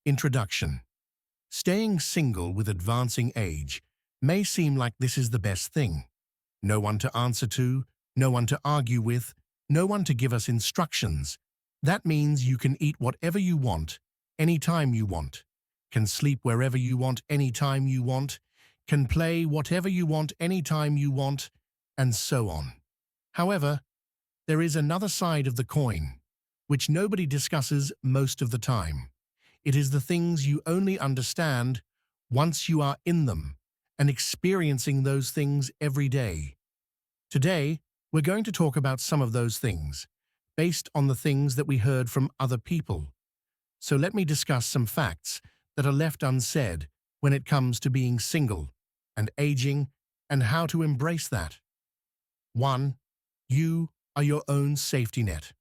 Introduction. Staying single with advancing age may seem like this is the best thing. No one to answer to, no one to argue with, no one to give us instructions. That means you can eat whatever you want, anytime you want, can sleep wherever you want, anytime you want, can play whatever you want, anytime you want, and so on. However, there is another side of the coin, which nobody discusses most of the time. It is the things you only understand once you are in them and experiencing those things every day. Today, we're going to talk about some of those things, based on the things that we heard from other people. So let me discuss some facts that are left unsaid when it comes to being single and aging and how to embrace that. 1. You are your own safety net.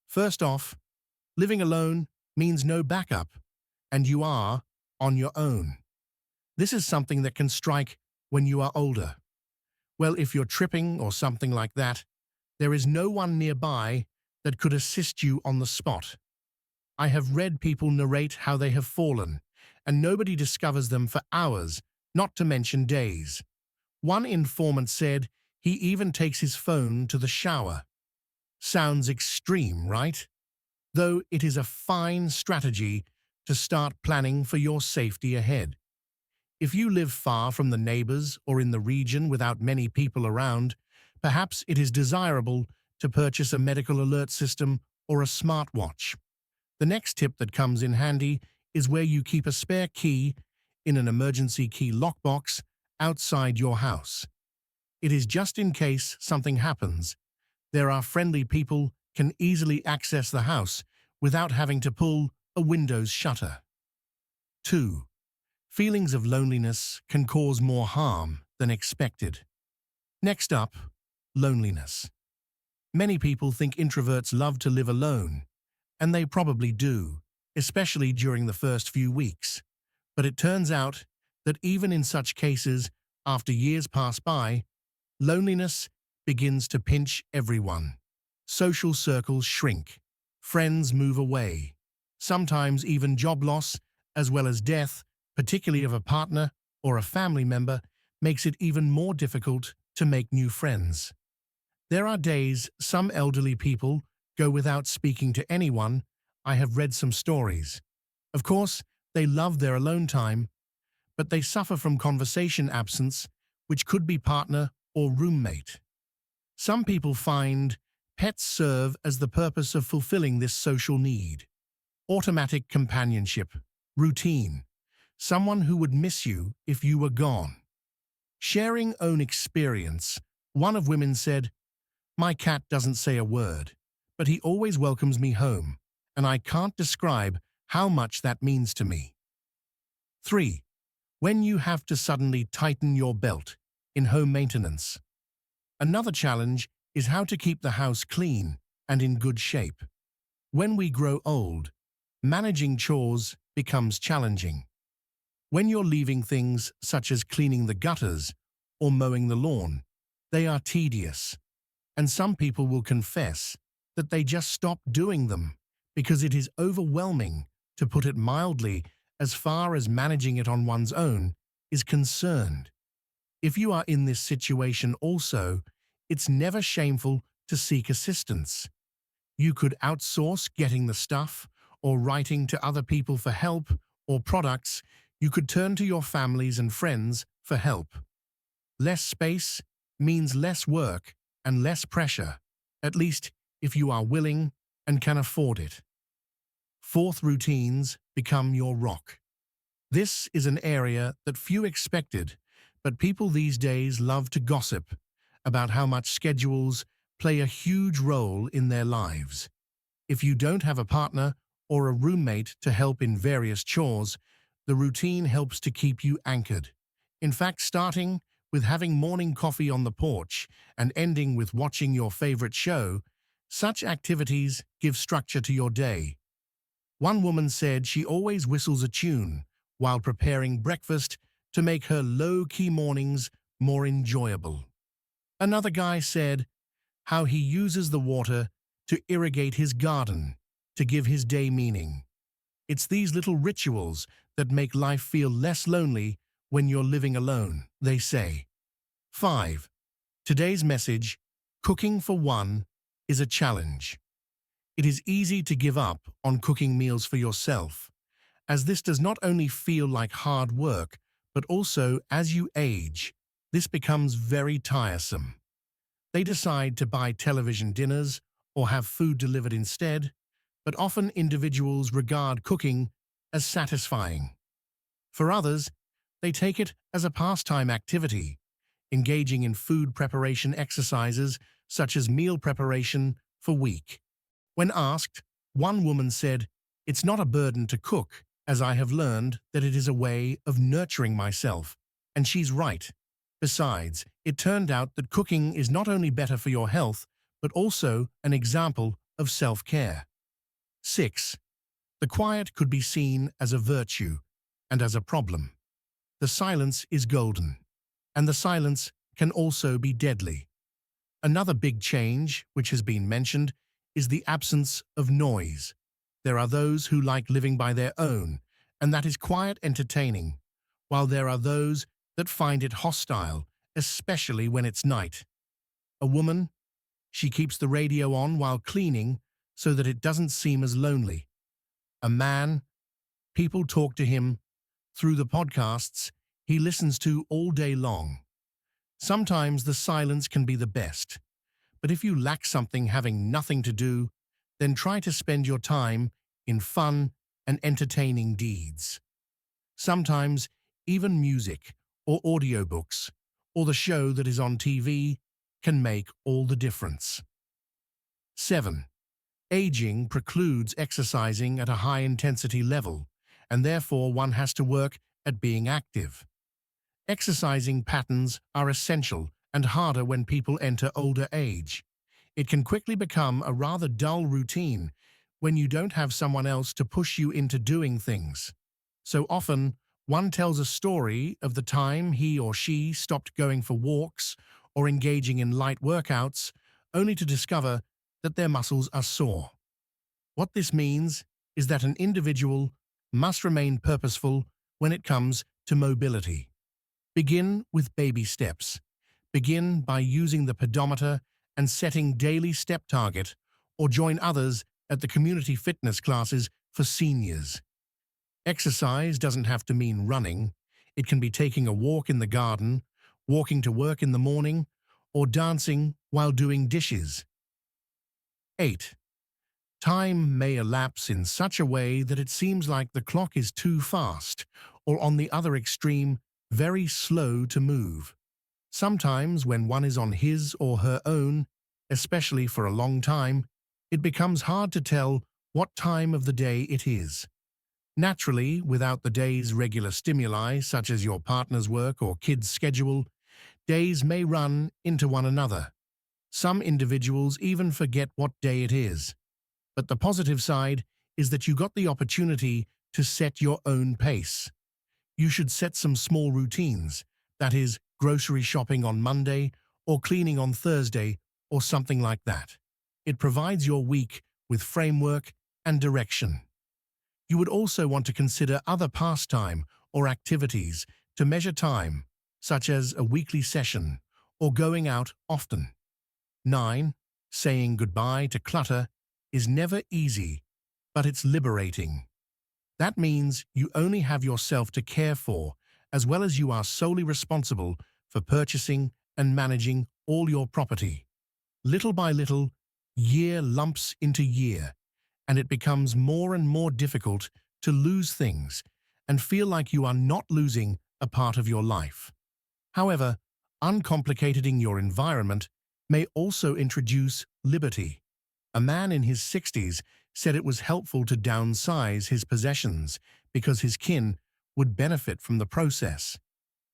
First off, living alone means no backup, and you are on your own. This is something that can strike when you are older. Well, if you're tripping or something like that, there is no one nearby that could assist you on the spot. I have read people narrate how they have fallen, and nobody discovers them for hours, not to mention days. One informant said he even takes his phone to the shower. Sounds extreme, right? Though it is a fine strategy to start planning for your safety ahead. If you live far from the neighbors or in the region without many people around, perhaps it is desirable to purchase a medical alert system or a smartwatch. The next tip that comes in handy is where you keep a spare key in an emergency key lockbox outside your house. It is just in case something happens. There are friendly people can easily access the house without having to pull a Windows shutter. 2. Feelings of loneliness can cause more harm than expected. Next up, loneliness. Many people think introverts love to live alone, and they probably do, especially during the first few weeks. But it turns out that even in such cases, after years pass by, loneliness begins to pinch everyone. Social circles shrink, friends move away, sometimes even job loss, as well as death, particularly of a partner or a family member, makes it even more difficult to make new friends. There are days some elderly people go without speaking to anyone. I have read some stories. Of course, they love their alone time, but they suffer from conversation absence, which could be partner or roommate. Some people find pets serve as the purpose of fulfilling this social need. Automatic companionship, routine, someone who would miss you if you were gone. Sharing own experience, one of women said, "My cat doesn't say a word, but he always welcomes me home, and I can't describe how much that means to me." 3. When you have to suddenly tighten your belt in home maintenance. Another challenge is how to keep the house clean and in good shape. When we grow old, managing chores becomes challenging. When you're leaving things such as cleaning the gutters or mowing the lawn, they are tedious, and some people will confess that they just stop doing them because it is overwhelming, to put it mildly, as far as managing it on one's own is concerned. If you are in this situation also, it's never shameful to seek assistance. You could outsource getting the stuff or writing to other people for help or products. You could turn to your families and friends for help. Less space means less work and less pressure, at least if you are willing and can afford it. 4th, routines become your rock. This is an area that few expected, but people these days love to gossip about how much schedules play a huge role in their lives. If you don't have a partner or a roommate to help in various chores, the routine helps to keep you anchored. In fact, starting with having morning coffee on the porch and ending with watching your favorite show, such activities give structure to your day. One woman said she always whistles a tune while preparing breakfast to make her low-key mornings more enjoyable. Another guy said how he uses the water to irrigate his garden to give his day meaning. It's these little rituals that make life feel less lonely when you're living alone, they say. 5. Today's message, cooking for one, is a challenge. It is easy to give up on cooking meals for yourself, as this does not only feel like hard work, but also, as you age, this becomes very tiresome. They decide to buy television dinners or have food delivered instead, but often individuals regard cooking as satisfying. For others, they take it as a pastime activity, engaging in food preparation exercises such as meal preparation for week. When asked, one woman said, "It's not a burden to cook, as I have learned that it is a way of nurturing myself." And she's right. Besides, it turned out that cooking is not only better for your health, but also an example of self-care. 6. The quiet could be seen as a virtue and as a problem. The silence is golden, and the silence can also be deadly. Another big change, which has been mentioned, is the absence of noise. There are those who like living by their own, and that is quiet entertaining, while there are those that find it hostile, especially when it's night. A woman, she keeps the radio on while cleaning so that it doesn't seem as lonely. A man, people talk to him through the podcasts he listens to all day long. Sometimes the silence can be the best, but if you lack something having nothing to do, then try to spend your time in fun and entertaining deeds. Sometimes even music or audiobooks or the show that is on TV can make all the difference. 7. Aging precludes exercising at a high-intensity level, and therefore one has to work at being active. Exercising patterns are essential and harder when people enter older age. It can quickly become a rather dull routine when you don't have someone else to push you into doing things. So often, one tells a story of the time he or she stopped going for walks or engaging in light workouts, only to discover that their muscles are sore. What this means is that an individual must remain purposeful when it comes to mobility. Begin with baby steps. Begin by using the pedometer and setting daily step target, or join others at the community fitness classes for seniors. Exercise doesn't have to mean running. It can be taking a walk in the garden, walking to work in the morning, or dancing while doing dishes. 8. Time may elapse in such a way that it seems like the clock is too fast, or on the other extreme, very slow to move. Sometimes when one is on his or her own, especially for a long time, it becomes hard to tell what time of the day it is. Naturally, without the day's regular stimuli, such as your partner's work or kids' schedule, days may run into one another. Some individuals even forget what day it is. But the positive side is that you got the opportunity to set your own pace. You should set some small routines, that is, grocery shopping on Monday or cleaning on Thursday or something like that. It provides your week with framework and direction. You would also want to consider other pastime or activities to measure time, such as a weekly session or going out often. 9. Saying goodbye to clutter is never easy, but it's liberating. That means you only have yourself to care for, as well as you are solely responsible for purchasing and managing all your property. Little by little, year lumps into year, and it becomes more and more difficult to lose things and feel like you are not losing a part of your life. However, uncomplicating your environment may also introduce liberty. A man in his 60s said it was helpful to downsize his possessions because his kin would benefit from the process.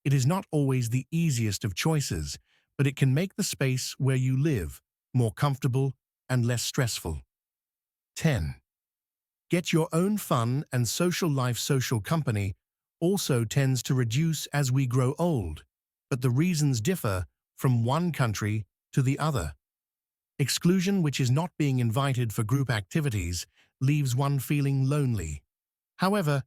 It is not always the easiest of choices, but it can make the space where you live more comfortable and less stressful. 10. Get your own fun and social life. Social company also tends to reduce as we grow old, but the reasons differ from one country to the other. Exclusion, which is not being invited for group activities, leaves one feeling lonely. However,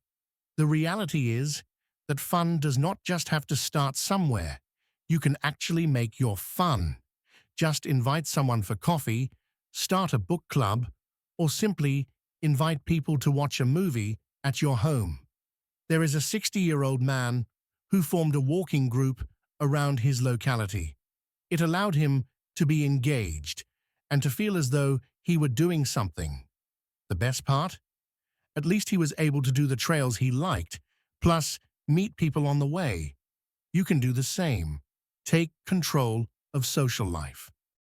the reality is that fun does not just have to start somewhere. You can actually make your fun. Just invite someone for coffee, start a book club, or simply invite people to watch a movie at your home. There is a 60-year-old man who formed a walking group around his locality. It allowed him to be engaged and to feel as though he were doing something. The best part? At least he was able to do the trails he liked, plus meet people on the way. You can do the same. Take control of social life.